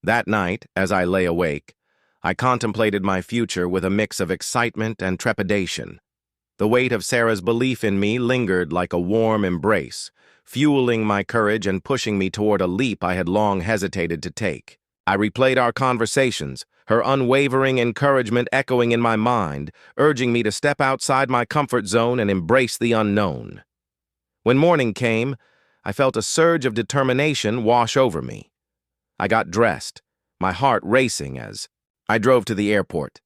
That night, as I lay awake, I contemplated my future with a mix of excitement and trepidation. The weight of Sarah's belief in me lingered like a warm embrace, fueling my courage and pushing me toward a leap I had long hesitated to take. I replayed our conversations, her unwavering encouragement echoing in my mind, urging me to step outside my comfort zone and embrace the unknown. When morning came, I felt a surge of determination wash over me. I got dressed, my heart racing as I drove to the airport.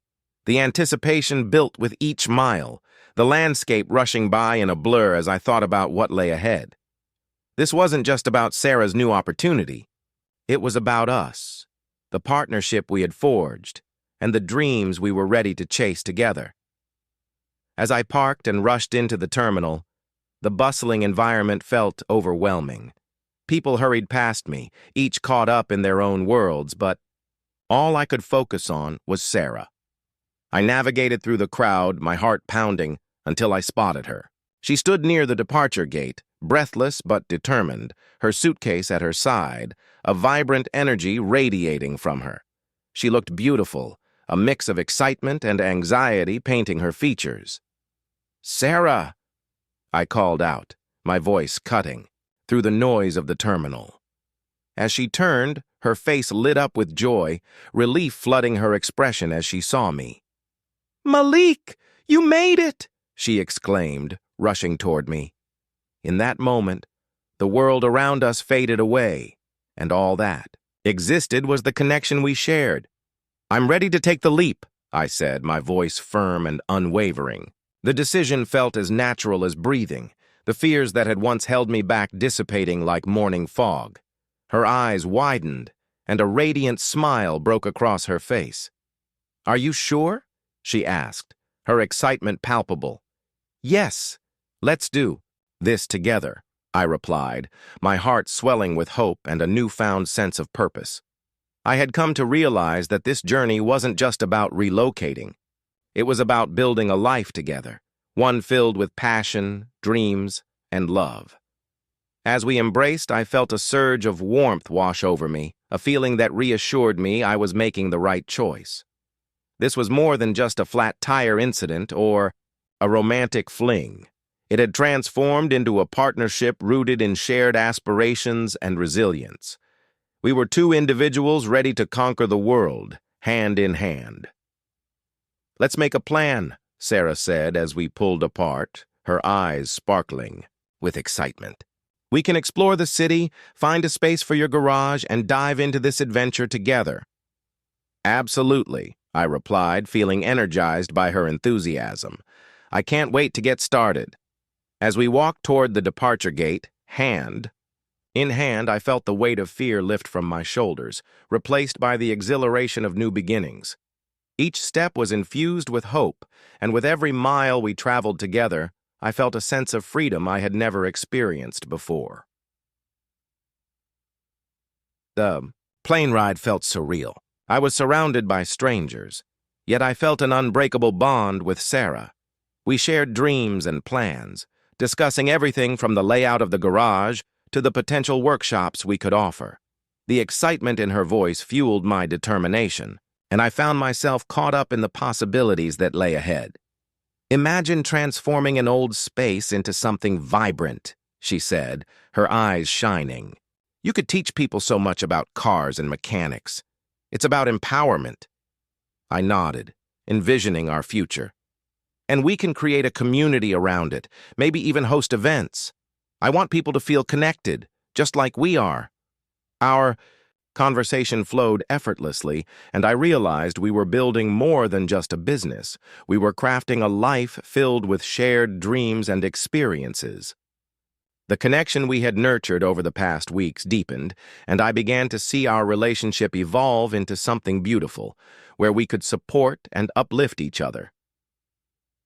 The anticipation built with each mile, the landscape rushing by in a blur as I thought about what lay ahead. This wasn't just about Sarah's new opportunity. It was about us, the partnership we had forged, and the dreams we were ready to chase together. As I parked and rushed into the terminal, the bustling environment felt overwhelming. People hurried past me, each caught up in their own worlds, but all I could focus on was Sarah. I navigated through the crowd, my heart pounding, until I spotted her. She stood near the departure gate, breathless but determined, her suitcase at her side, a vibrant energy radiating from her. She looked beautiful, a mix of excitement and anxiety painting her features. "Sarah!" I called out, my voice cutting through the noise of the terminal. As she turned, her face lit up with joy, relief flooding her expression as she saw me. "Malik, you made it!" she exclaimed, rushing toward me. In that moment, the world around us faded away, and all that existed was the connection we shared. "I'm ready to take the leap," I said, my voice firm and unwavering. The decision felt as natural as breathing, the fears that had once held me back dissipating like morning fog. Her eyes widened, and a radiant smile broke across her face. "Are you sure?" she asked, her excitement palpable. "Yes, let's do this together," I replied, my heart swelling with hope and a newfound sense of purpose. I had come to realize that this journey wasn't just about relocating. It was about building a life together, one filled with passion, dreams, and love. As we embraced, I felt a surge of warmth wash over me, a feeling that reassured me I was making the right choice. This was more than just a flat tire incident or a romantic fling. It had transformed into a partnership rooted in shared aspirations and resilience. We were two individuals ready to conquer the world, hand in hand. "Let's make a plan," Sarah said as we pulled apart, her eyes sparkling with excitement. "We can explore the city, find a space for your garage, and dive into this adventure together." "Absolutely," I replied, feeling energized by her enthusiasm. "I can't wait to get started." As we walked toward the departure gate, hand in hand, I felt the weight of fear lift from my shoulders, replaced by the exhilaration of new beginnings. Each step was infused with hope, and with every mile we traveled together, I felt a sense of freedom I had never experienced before. The plane ride felt surreal. I was surrounded by strangers, yet I felt an unbreakable bond with Sarah. We shared dreams and plans, discussing everything from the layout of the garage to the potential workshops we could offer. The excitement in her voice fueled my determination, and I found myself caught up in the possibilities that lay ahead. "Imagine transforming an old space into something vibrant," she said, her eyes shining. "You could teach people so much about cars and mechanics. It's about empowerment." I nodded, envisioning our future. "And we can create a community around it, maybe even host events. I want people to feel connected, just like we are." Our conversation flowed effortlessly, and I realized we were building more than just a business. We were crafting a life filled with shared dreams and experiences. The connection we had nurtured over the past weeks deepened, and I began to see our relationship evolve into something beautiful, where we could support and uplift each other.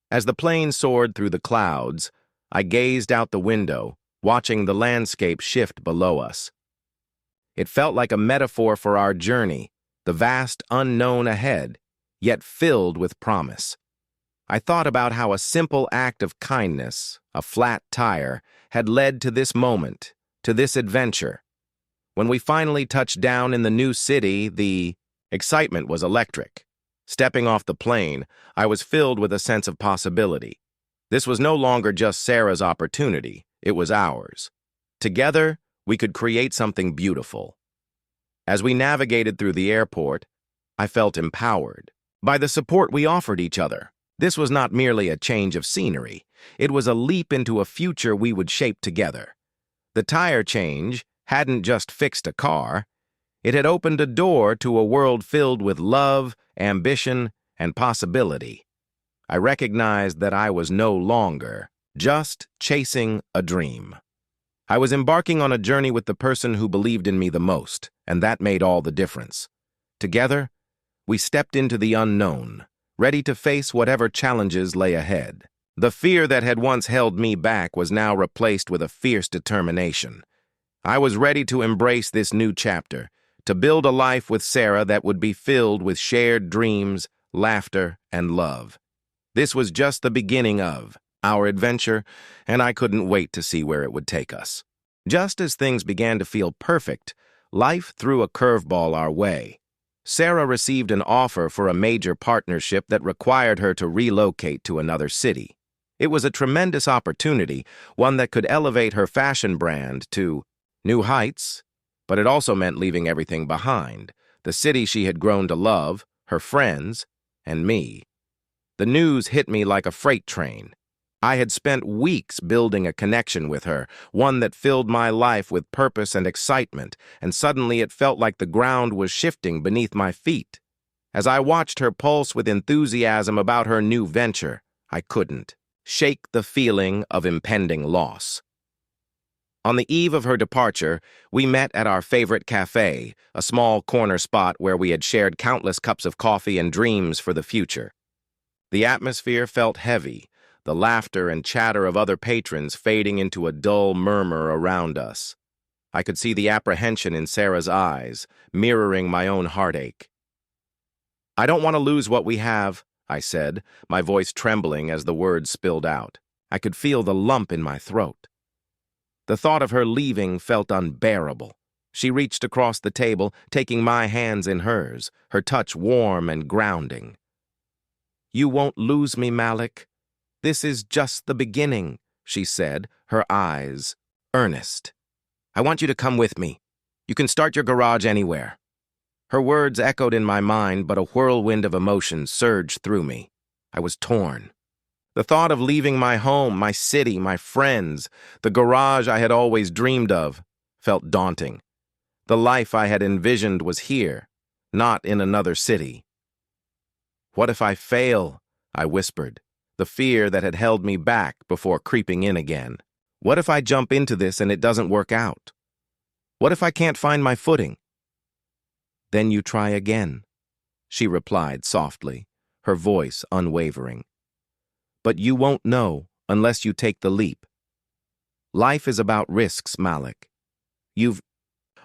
As the plane soared through the clouds, I gazed out the window, watching the landscape shift below us. It felt like a metaphor for our journey, the vast unknown ahead, yet filled with promise. I thought about how a simple act of kindness, a flat tire, had led to this moment, to this adventure. When we finally touched down in the new city, the excitement was electric. Stepping off the plane, I was filled with a sense of possibility. This was no longer just Sarah's opportunity, it was ours. Together, we could create something beautiful. As we navigated through the airport, I felt empowered by the support we offered each other. This was not merely a change of scenery, it was a leap into a future we would shape together. The tire change hadn't just fixed a car, it had opened a door to a world filled with love, ambition, and possibility. I recognized that I was no longer just chasing a dream. I was embarking on a journey with the person who believed in me the most, and that made all the difference. Together, we stepped into the unknown, ready to face whatever challenges lay ahead. The fear that had once held me back was now replaced with a fierce determination. I was ready to embrace this new chapter, to build a life with Sarah that would be filled with shared dreams, laughter, and love. This was just the beginning of our adventure, and I couldn't wait to see where it would take us. Just as things began to feel perfect, life threw a curveball our way. Sarah received an offer for a major partnership that required her to relocate to another city. It was a tremendous opportunity, one that could elevate her fashion brand to new heights, but it also meant leaving everything behind, the city she had grown to love, her friends, and me. The news hit me like a freight train. I had spent weeks building a connection with her, one that filled my life with purpose and excitement, and suddenly it felt like the ground was shifting beneath my feet. As I watched her pulse with enthusiasm about her new venture, I couldn't shake the feeling of impending loss. On the eve of her departure, we met at our favorite cafe, a small corner spot where we had shared countless cups of coffee and dreams for the future. The atmosphere felt heavy, the laughter and chatter of other patrons fading into a dull murmur around us. I could see the apprehension in Sarah's eyes, mirroring my own heartache. "I don't want to lose what we have," I said, my voice trembling as the words spilled out. I could feel the lump in my throat. The thought of her leaving felt unbearable. She reached across the table, taking my hands in hers, her touch warm and grounding. "You won't lose me, Malik. This is just the beginning," she said, her eyes earnest. "I want you to come with me. You can start your garage anywhere." Her words echoed in my mind, but a whirlwind of emotions surged through me. I was torn. The thought of leaving my home, my city, my friends, the garage I had always dreamed of, felt daunting. The life I had envisioned was here, not in another city. "What if I fail?" I whispered, the fear that had held me back before creeping in again. "What if I jump into this and it doesn't work out? What if I can't find my footing?" "Then you try again," she replied softly, her voice unwavering. "But you won't know unless you take the leap. Life is about risks, Malik. You've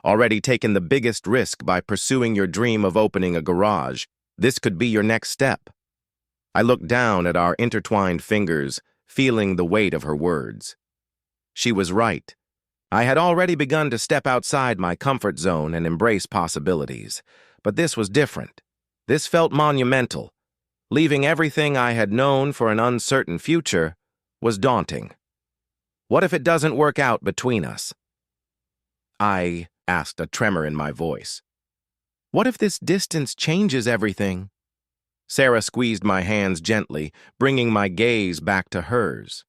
already taken the biggest risk by pursuing your dream of opening a garage. This could be your next step." I looked down at our intertwined fingers, feeling the weight of her words. She was right. I had already begun to step outside my comfort zone and embrace possibilities. But this was different. This felt monumental. Leaving everything I had known for an uncertain future was daunting. What if it doesn't work out between us? I asked, a tremor in my voice. "What if this distance changes everything?" Sarah squeezed my hands gently, bringing my gaze back to hers.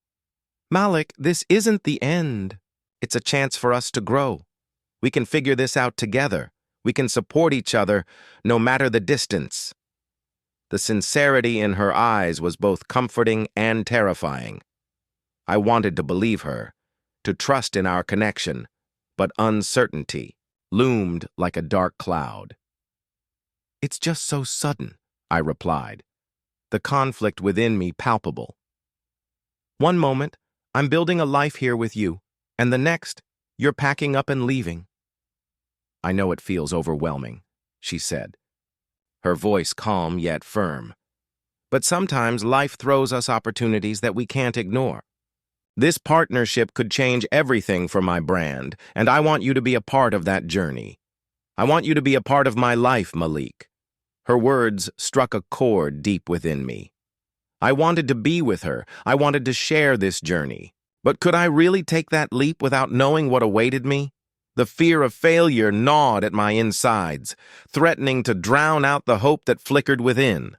"Malik, this isn't the end. It's a chance for us to grow. We can figure this out together. We can support each other, no matter the distance." The sincerity in her eyes was both comforting and terrifying. I wanted to believe her, to trust in our connection, but uncertainty loomed like a dark cloud. "It's just so sudden," I replied, the conflict within me palpable. "One moment, I'm building a life here with you, and the next, you're packing up and leaving." "I know it feels overwhelming," she said, her voice calm yet firm. "But sometimes life throws us opportunities that we can't ignore. This partnership could change everything for my brand, and I want you to be a part of that journey. I want you to be a part of my life, Malik." Her words struck a chord deep within me. I wanted to be with her. I wanted to share this journey. But could I really take that leap without knowing what awaited me? The fear of failure gnawed at my insides, threatening to drown out the hope that flickered within.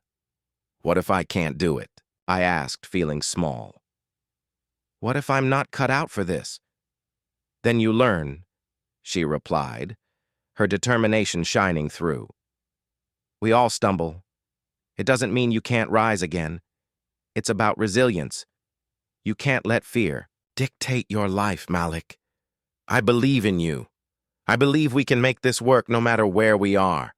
"What if I can't do it?" I asked, feeling small. "What if I'm not cut out for this?" "Then you learn," she replied, her determination shining through. "We all stumble. It doesn't mean you can't rise again. It's about resilience. You can't let fear dictate your life, Malik. I believe in you. I believe we can make this work no matter where we are."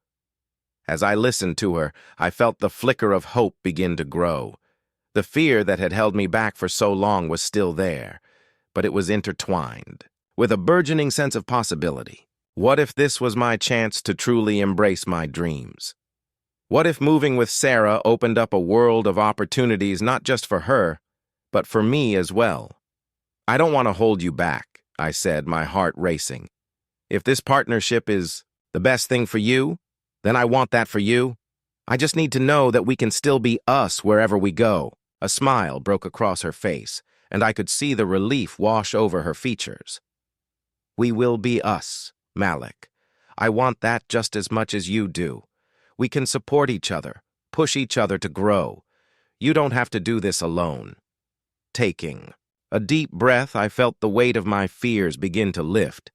As I listened to her, I felt the flicker of hope begin to grow. The fear that had held me back for so long was still there, but it was intertwined with a burgeoning sense of possibility. What if this was my chance to truly embrace my dreams? What if moving with Sarah opened up a world of opportunities not just for her, but for me as well? "I don't want to hold you back," I said, my heart racing. "If this partnership is the best thing for you, then I want that for you. I just need to know that we can still be us wherever we go." A smile broke across her face, and I could see the relief wash over her features. "We will be us, Malik. I want that just as much as you do. We can support each other, push each other to grow. You don't have to do this alone." Taking a deep breath, I felt the weight of my fears begin to lift.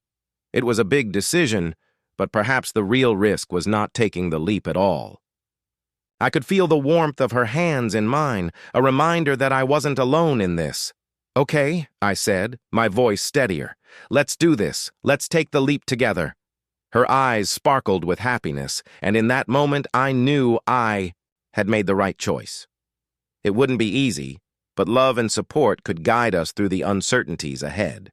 It was a big decision, but perhaps the real risk was not taking the leap at all. I could feel the warmth of her hands in mine, a reminder that I wasn't alone in this. "Okay," I said, my voice steadier. "Let's do this. Let's take the leap together." Her eyes sparkled with happiness, and in that moment I knew I had made the right choice. It wouldn't be easy, but love and support could guide us through the uncertainties ahead.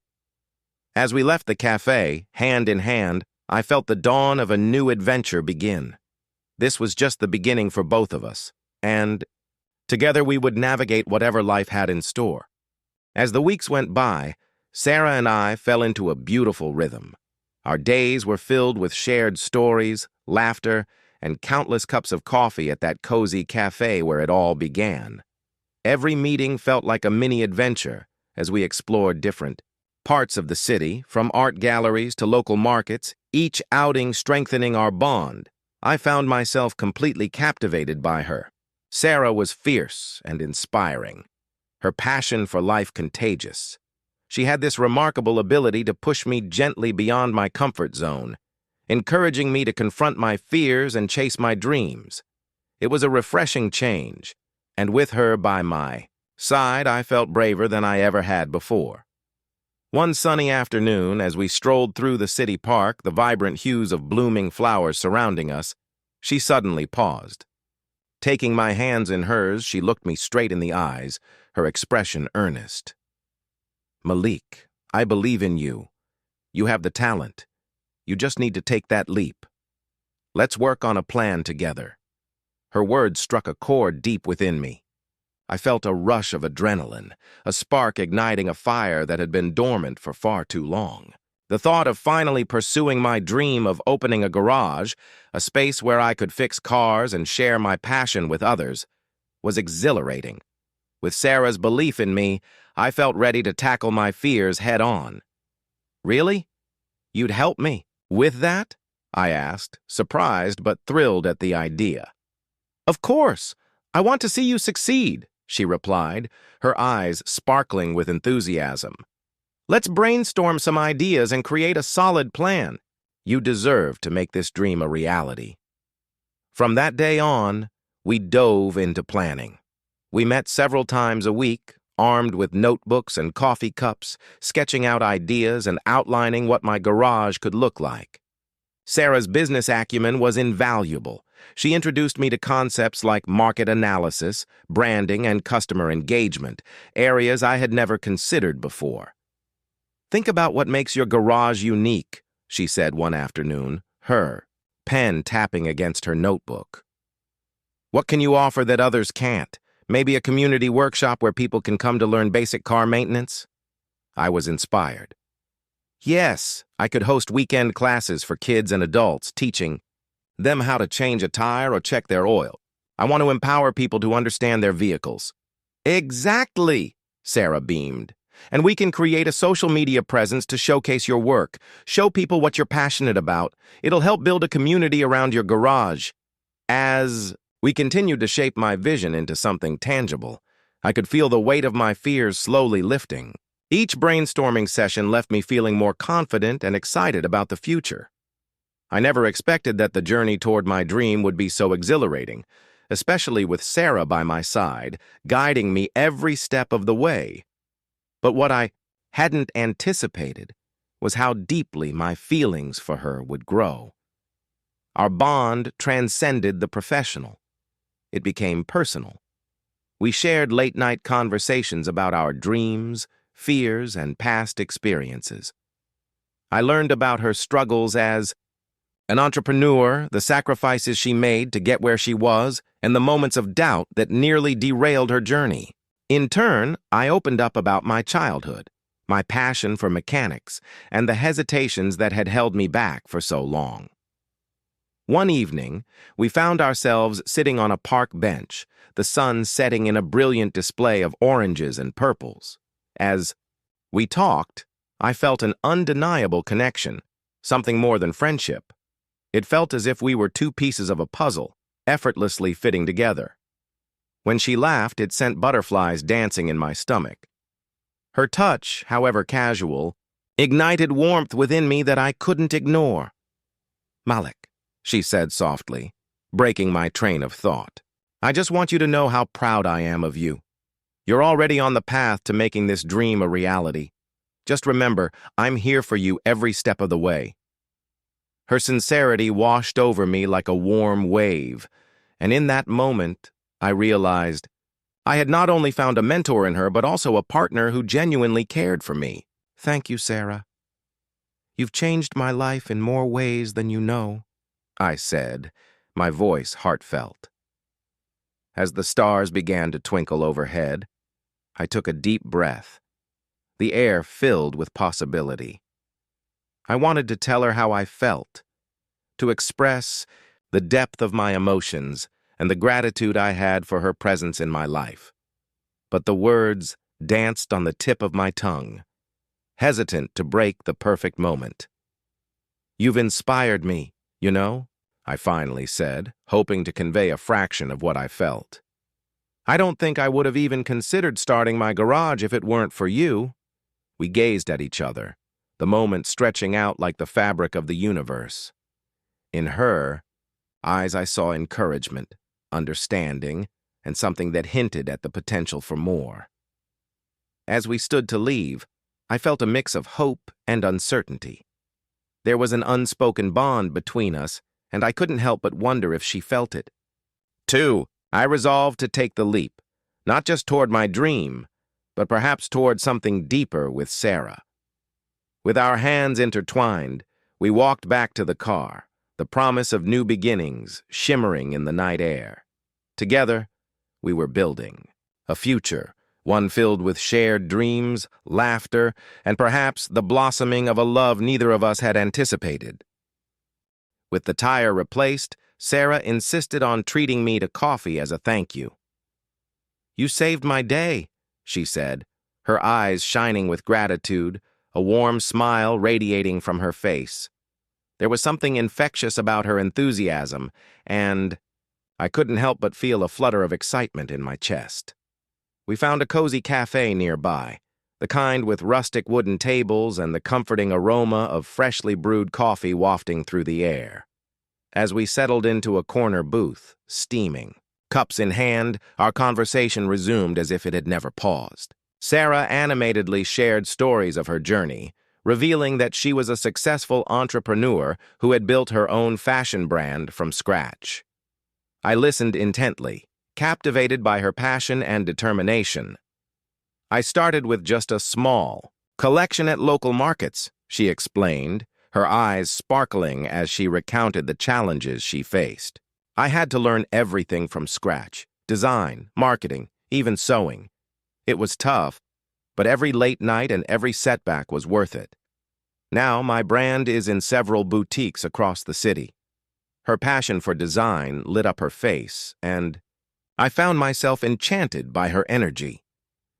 As we left the cafe, hand in hand, I felt the dawn of a new adventure begin. This was just the beginning for both of us, and together we would navigate whatever life had in store. As the weeks went by, Sarah and I fell into a beautiful rhythm. Our days were filled with shared stories, laughter, and countless cups of coffee at that cozy cafe where it all began. Every meeting felt like a mini-adventure as we explored different parts of the city, from art galleries to local markets, each outing strengthening our bond. I found myself completely captivated by her. Sarah was fierce and inspiring, her passion for life contagious. She had this remarkable ability to push me gently beyond my comfort zone, encouraging me to confront my fears and chase my dreams. It was a refreshing change, and with her by my side, I felt braver than I ever had before. One sunny afternoon, as we strolled through the city park, the vibrant hues of blooming flowers surrounding us, she suddenly paused. Taking my hands in hers, she looked me straight in the eyes, her expression earnest. "Malik, I believe in you. You have the talent. You just need to take that leap. Let's work on a plan together." Her words struck a chord deep within me. I felt a rush of adrenaline, a spark igniting a fire that had been dormant for far too long. The thought of finally pursuing my dream of opening a garage, a space where I could fix cars and share my passion with others, was exhilarating. With Sarah's belief in me, I felt ready to tackle my fears head-on. "Really? You'd help me with that?" I asked, surprised but thrilled at the idea. "Of course! I want to see you succeed," she replied, her eyes sparkling with enthusiasm. "Let's brainstorm some ideas and create a solid plan. You deserve to make this dream a reality." From that day on, we dove into planning. We met several times a week, armed with notebooks and coffee cups, sketching out ideas and outlining what my garage could look like. Sarah's business acumen was invaluable. She introduced me to concepts like market analysis, branding, and customer engagement, areas I had never considered before. "Think about what makes your garage unique," she said one afternoon, her pen tapping against her notebook. "What can you offer that others can't? Maybe a community workshop where people can come to learn basic car maintenance?" I was inspired. Yes, I could host weekend classes for kids and adults, teaching them how to change a tire or check their oil. I want to empower people to understand their vehicles. Exactly, Sarah beamed. And we can create a social media presence to showcase your work. Show people what you're passionate about. It'll help build a community around your garage. As we continued to shape my vision into something tangible, I could feel the weight of my fears slowly lifting. Each brainstorming session left me feeling more confident and excited about the future. I never expected that the journey toward my dream would be so exhilarating, especially with Sarah by my side, guiding me every step of the way. But what I hadn't anticipated was how deeply my feelings for her would grow. Our bond transcended the professional. It became personal. We shared late-night conversations about our dreams, fears, and past experiences. I learned about her struggles as an entrepreneur, the sacrifices she made to get where she was, and the moments of doubt that nearly derailed her journey. In turn, I opened up about my childhood, my passion for mechanics, and the hesitations that had held me back for so long. One evening, we found ourselves sitting on a park bench, the sun setting in a brilliant display of oranges and purples. As we talked, I felt an undeniable connection, something more than friendship. It felt as if we were two pieces of a puzzle, effortlessly fitting together. When she laughed, it sent butterflies dancing in my stomach. Her touch, however casual, ignited warmth within me that I couldn't ignore. "Malik," she said softly, breaking my train of thought, "I just want you to know how proud I am of you. You're already on the path to making this dream a reality. Just remember, I'm here for you every step of the way." Her sincerity washed over me like a warm wave, and in that moment, I realized I had not only found a mentor in her, but also a partner who genuinely cared for me. "Thank you, Sarah. You've changed my life in more ways than you know," I said, my voice heartfelt. As the stars began to twinkle overhead, I took a deep breath, the air filled with possibility. I wanted to tell her how I felt, to express the depth of my emotions and the gratitude I had for her presence in my life. But the words danced on the tip of my tongue, hesitant to break the perfect moment. "You've inspired me, you know," I finally said, hoping to convey a fraction of what I felt. "I don't think I would have even considered starting my garage if it weren't for you." We gazed at each other, the moment stretching out like the fabric of the universe. In her eyes I saw encouragement, understanding, and something that hinted at the potential for more. As we stood to leave, I felt a mix of hope and uncertainty. There was an unspoken bond between us, and I couldn't help but wonder if she felt it. Too, I resolved to take the leap, not just toward my dream, but perhaps toward something deeper with Sarah. With our hands intertwined, we walked back to the car, the promise of new beginnings shimmering in the night air. Together, we were building a future, one filled with shared dreams, laughter, and perhaps the blossoming of a love neither of us had anticipated. With the tire replaced, Sarah insisted on treating me to coffee as a thank you. "You saved my day," she said, her eyes shining with gratitude, a warm smile radiating from her face. There was something infectious about her enthusiasm, and I couldn't help but feel a flutter of excitement in my chest. We found a cozy cafe nearby, the kind with rustic wooden tables and the comforting aroma of freshly brewed coffee wafting through the air. As we settled into a corner booth, steaming, cups in hand, our conversation resumed as if it had never paused. Sarah animatedly shared stories of her journey, revealing that she was a successful entrepreneur who had built her own fashion brand from scratch. I listened intently, captivated by her passion and determination. "I started with just a small collection at local markets," she explained, her eyes sparkling as she recounted the challenges she faced. "I had to learn everything from scratch: design, marketing, even sewing. It was tough, but every late night and every setback was worth it. Now my brand is in several boutiques across the city. Her passion for design lit up her face, and I found myself enchanted by her energy.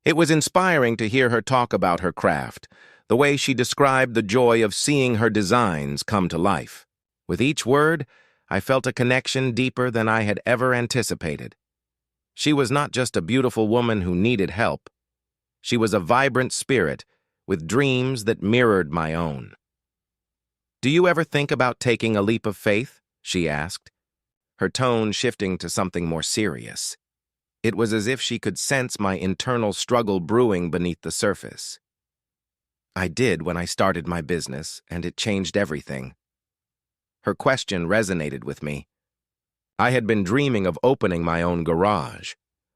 It was inspiring to hear her talk about her craft, the way she described the joy of seeing her designs come to life. With each word, I felt a connection deeper than I had ever anticipated. She was not just a beautiful woman who needed help. She was a vibrant spirit with dreams that mirrored my own. "Do you ever think about taking a leap of faith?" she asked, her tone shifting to something more serious. It was as if she could sense my internal struggle brewing beneath the surface. "I did when I started my business, and it changed everything." Her question resonated with me. I had been dreaming of opening my own garage,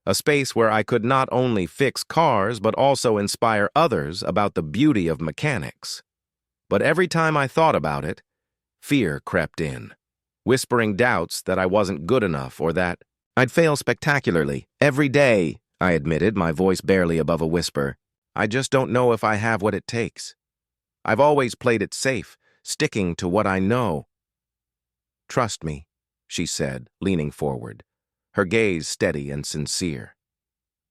a space where I could not only fix cars but also inspire others about the beauty of mechanics. But every time I thought about it, fear crept in, whispering doubts that I wasn't good enough or that I'd fail spectacularly. "Every day," I admitted, my voice barely above a whisper. "I just don't know if I have what it takes. I've always played it safe, sticking to what I know." "Trust me," she said, leaning forward, her gaze steady and sincere.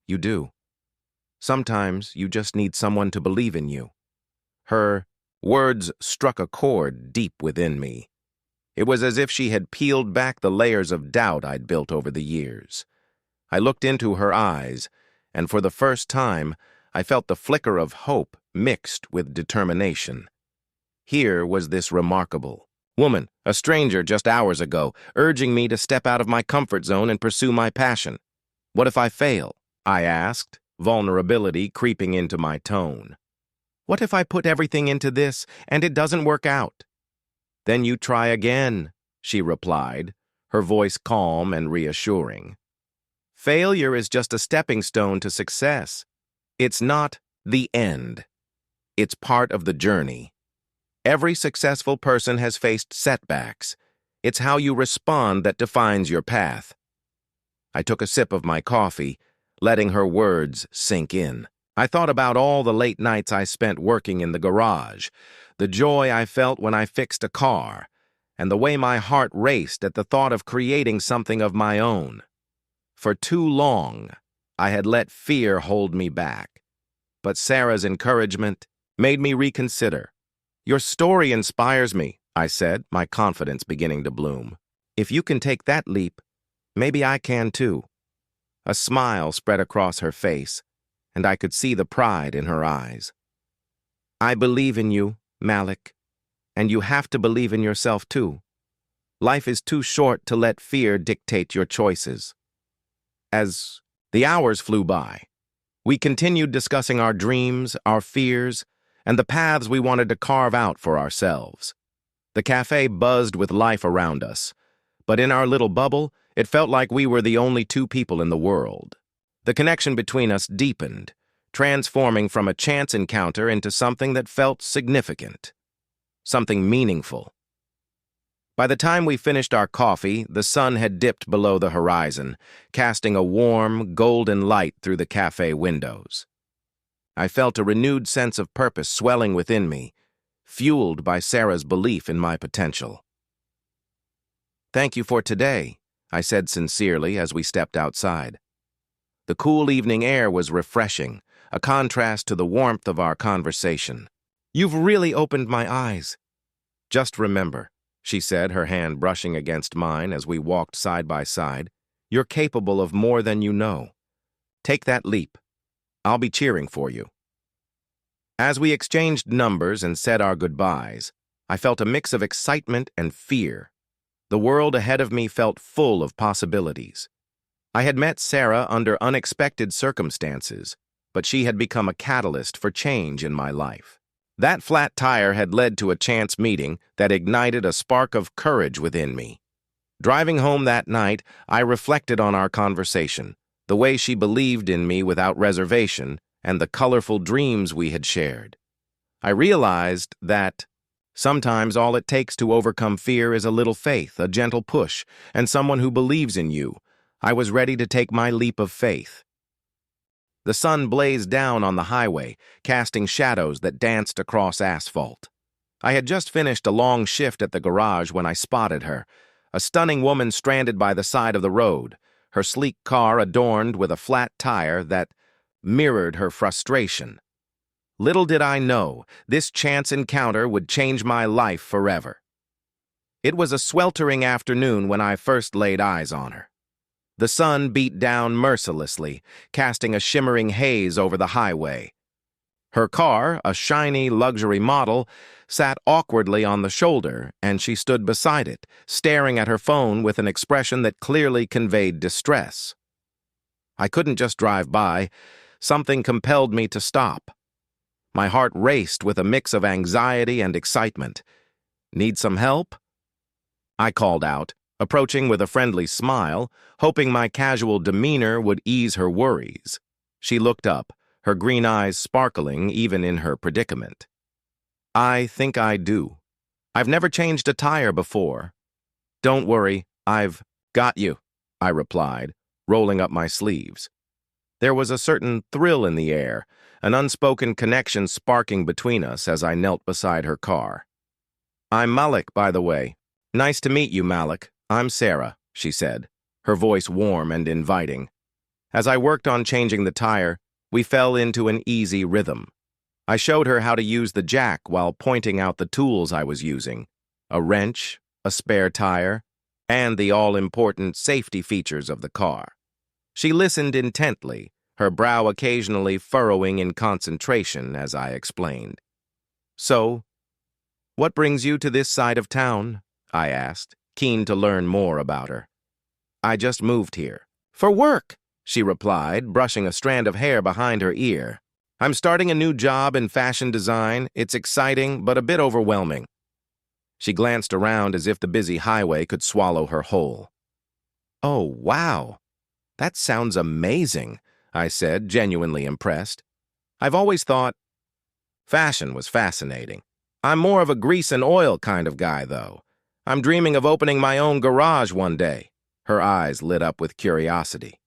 "You do. Sometimes you just need someone to believe in you." Her words struck a chord deep within me. It was as if she had peeled back the layers of doubt I'd built over the years. I looked into her eyes, and for the first time, I felt the flicker of hope mixed with determination. Here was this remarkable woman, a stranger just hours ago, urging me to step out of my comfort zone and pursue my passion. "What if I fail?" I asked, vulnerability creeping into my tone. "What if I put everything into this and it doesn't work out?" "Then you try again," she replied, her voice calm and reassuring. "Failure is just a stepping stone to success. It's not the end. It's part of the journey. Every successful person has faced setbacks. It's how you respond that defines your path." I took a sip of my coffee, letting her words sink in. I thought about all the late nights I spent working in the garage, the joy I felt when I fixed a car, and the way my heart raced at the thought of creating something of my own. For too long, I had let fear hold me back. But Sarah's encouragement made me reconsider. "Your story inspires me," I said, my confidence beginning to bloom. "If you can take that leap, maybe I can too." A smile spread across her face, and I could see the pride in her eyes. "I believe in you, Malik, and you have to believe in yourself too. Life is too short to let fear dictate your choices." As the hours flew by, we continued discussing our dreams, our fears, and the paths we wanted to carve out for ourselves. The cafe buzzed with life around us, but in our little bubble, it felt like we were the only two people in the world. The connection between us deepened, transforming from a chance encounter into something that felt significant, something meaningful. By the time we finished our coffee, the sun had dipped below the horizon, casting a warm, golden light through the cafe windows. I felt a renewed sense of purpose swelling within me, fueled by Sarah's belief in my potential. "Thank you for today," I said sincerely as we stepped outside. The cool evening air was refreshing, a contrast to the warmth of our conversation. "You've really opened my eyes." "Just remember," she said, her hand brushing against mine as we walked side by side, "you're capable of more than you know. Take that leap. I'll be cheering for you." As we exchanged numbers and said our goodbyes, I felt a mix of excitement and fear. The world ahead of me felt full of possibilities. I had met Sarah under unexpected circumstances, but she had become a catalyst for change in my life. That flat tire had led to a chance meeting that ignited a spark of courage within me. Driving home that night, I reflected on our conversation, the way she believed in me without reservation, and the colorful dreams we had shared. I realized that sometimes all it takes to overcome fear is a little faith, a gentle push, and someone who believes in you. I was ready to take my leap of faith. The sun blazed down on the highway, casting shadows that danced across asphalt. I had just finished a long shift at the garage when I spotted her, a stunning woman stranded by the side of the road, her sleek car adorned with a flat tire that mirrored her frustration. Little did I know, this chance encounter would change my life forever. It was a sweltering afternoon when I first laid eyes on her. The sun beat down mercilessly, casting a shimmering haze over the highway. Her car, a shiny luxury model, sat awkwardly on the shoulder, and she stood beside it, staring at her phone with an expression that clearly conveyed distress. I couldn't just drive by. Something compelled me to stop. My heart raced with a mix of anxiety and excitement. "Need some help?" I called out, approaching with a friendly smile, hoping my casual demeanor would ease her worries. She looked up, her green eyes sparkling even in her predicament. "I think I do. I've never changed a tire before." "Don't worry, I've got you," I replied, rolling up my sleeves. There was a certain thrill in the air, an unspoken connection sparking between us as I knelt beside her car. "I'm Malik, by the way." "Nice to meet you, Malik. I'm Sarah," she said, her voice warm and inviting. As I worked on changing the tire, we fell into an easy rhythm. I showed her how to use the jack while pointing out the tools I was using: a wrench, a spare tire, and the all-important safety features of the car. She listened intently, her brow occasionally furrowing in concentration as I explained. "So, what brings you to this side of town?" I asked, keen to learn more about her. "I just moved here." "For work," she replied, brushing a strand of hair behind her ear. "I'm starting a new job in fashion design. It's exciting, but a bit overwhelming." She glanced around as if the busy highway could swallow her whole. "Oh, wow. That sounds amazing," I said, genuinely impressed. I've always thought fashion was fascinating. I'm more of a grease and oil kind of guy, though. I'm dreaming of opening my own garage one day." Her eyes lit up with curiosity.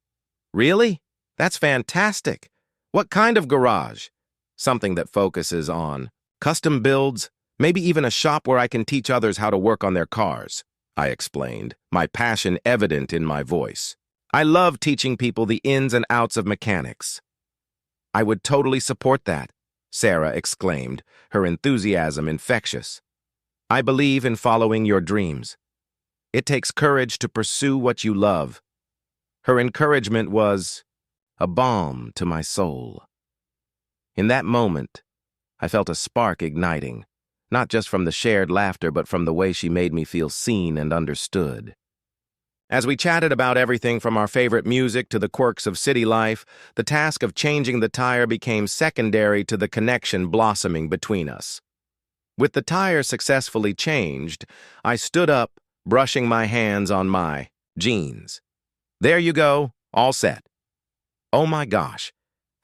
"Really? That's fantastic. What kind of garage?" "Something that focuses on custom builds, maybe even a shop where I can teach others how to work on their cars," I explained, my passion evident in my voice. "I love teaching people the ins and outs of mechanics." "I would totally support that," Sarah exclaimed, her enthusiasm infectious. "I believe in following your dreams. It takes courage to pursue what you love." Her encouragement was a balm to my soul. In that moment, I felt a spark igniting, not just from the shared laughter but from the way she made me feel seen and understood. As we chatted about everything from our favorite music to the quirks of city life, the task of changing the tire became secondary to the connection blossoming between us. With the tire successfully changed, I stood up, brushing my hands on my jeans. "There you go, all set." "Oh my gosh,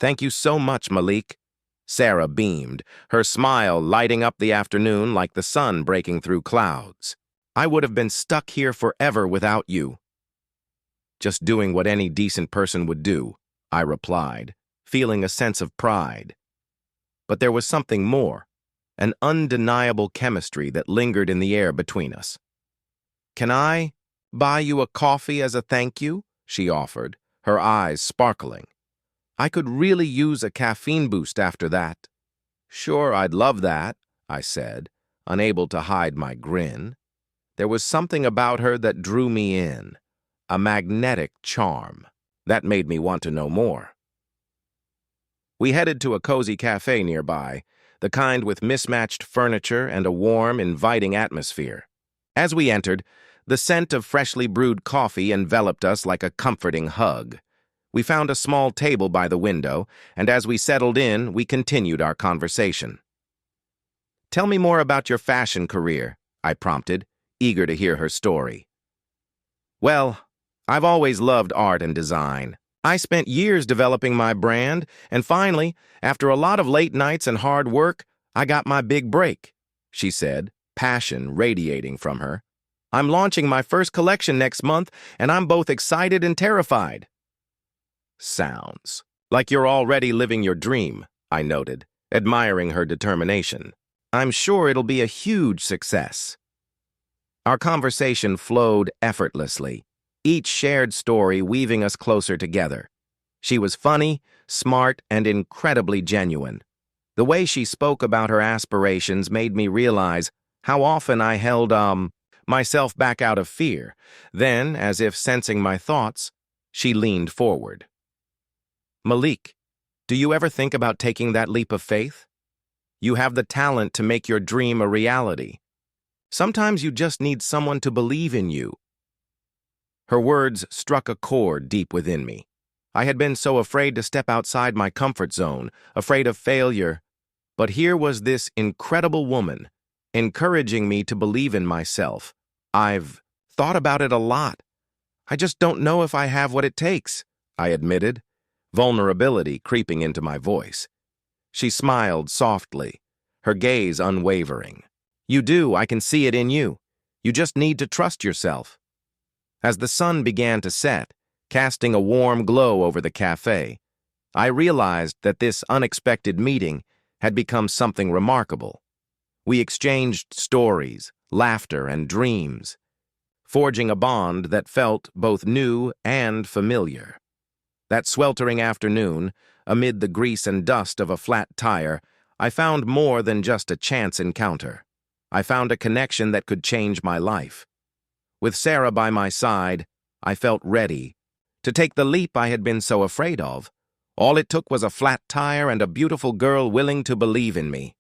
thank you so much, Malik." Sarah beamed, her smile lighting up the afternoon like the sun breaking through clouds. "I would have been stuck here forever without you." "Just doing what any decent person would do," I replied, feeling a sense of pride. But there was something more, an undeniable chemistry that lingered in the air between us. "Can I buy you a coffee as a thank you?" she offered, her eyes sparkling. "I could really use a caffeine boost after that." "Sure, I'd love that," I said, unable to hide my grin. There was something about her that drew me in, a magnetic charm that made me want to know more. We headed to a cozy cafe nearby, the kind with mismatched furniture and a warm, inviting atmosphere. As we entered, the scent of freshly brewed coffee enveloped us like a comforting hug. We found a small table by the window, and as we settled in, we continued our conversation. "Tell me more about your fashion career," I prompted, eager to hear her story. "Well, I've always loved art and design. I spent years developing my brand, and finally, after a lot of late nights and hard work, I got my big break," she said, passion radiating from her. "I'm launching my first collection next month, and I'm both excited and terrified." Sounds Like you're already living your dream, I noted, admiring her determination. I'm sure it'll be a huge success. Our conversation flowed effortlessly, each shared story weaving us closer together. She was funny, smart, and incredibly genuine. The way she spoke about her aspirations made me realize how often I held, myself back out of fear. Then, as if sensing my thoughts, she leaned forward. Malik, do you ever think about taking that leap of faith? You have the talent to make your dream a reality. Sometimes you just need someone to believe in you. Her words struck a chord deep within me. I had been so afraid to step outside my comfort zone, afraid of failure. But here was this incredible woman, encouraging me to believe in myself. I've thought about it a lot. I just don't know if I have what it takes, I admitted, vulnerability creeping into my voice. She smiled softly, her gaze unwavering. You do, I can see it in you. You just need to trust yourself. As the sun began to set, casting a warm glow over the cafe, I realized that this unexpected meeting had become something remarkable. We exchanged stories, laughter, and dreams, forging a bond that felt both new and familiar. That sweltering afternoon, amid the grease and dust of a flat tire, I found more than just a chance encounter. I found a connection that could change my life. With Sarah by my side, I felt ready to take the leap I had been so afraid of. All it took was a flat tire and a beautiful girl willing to believe in me.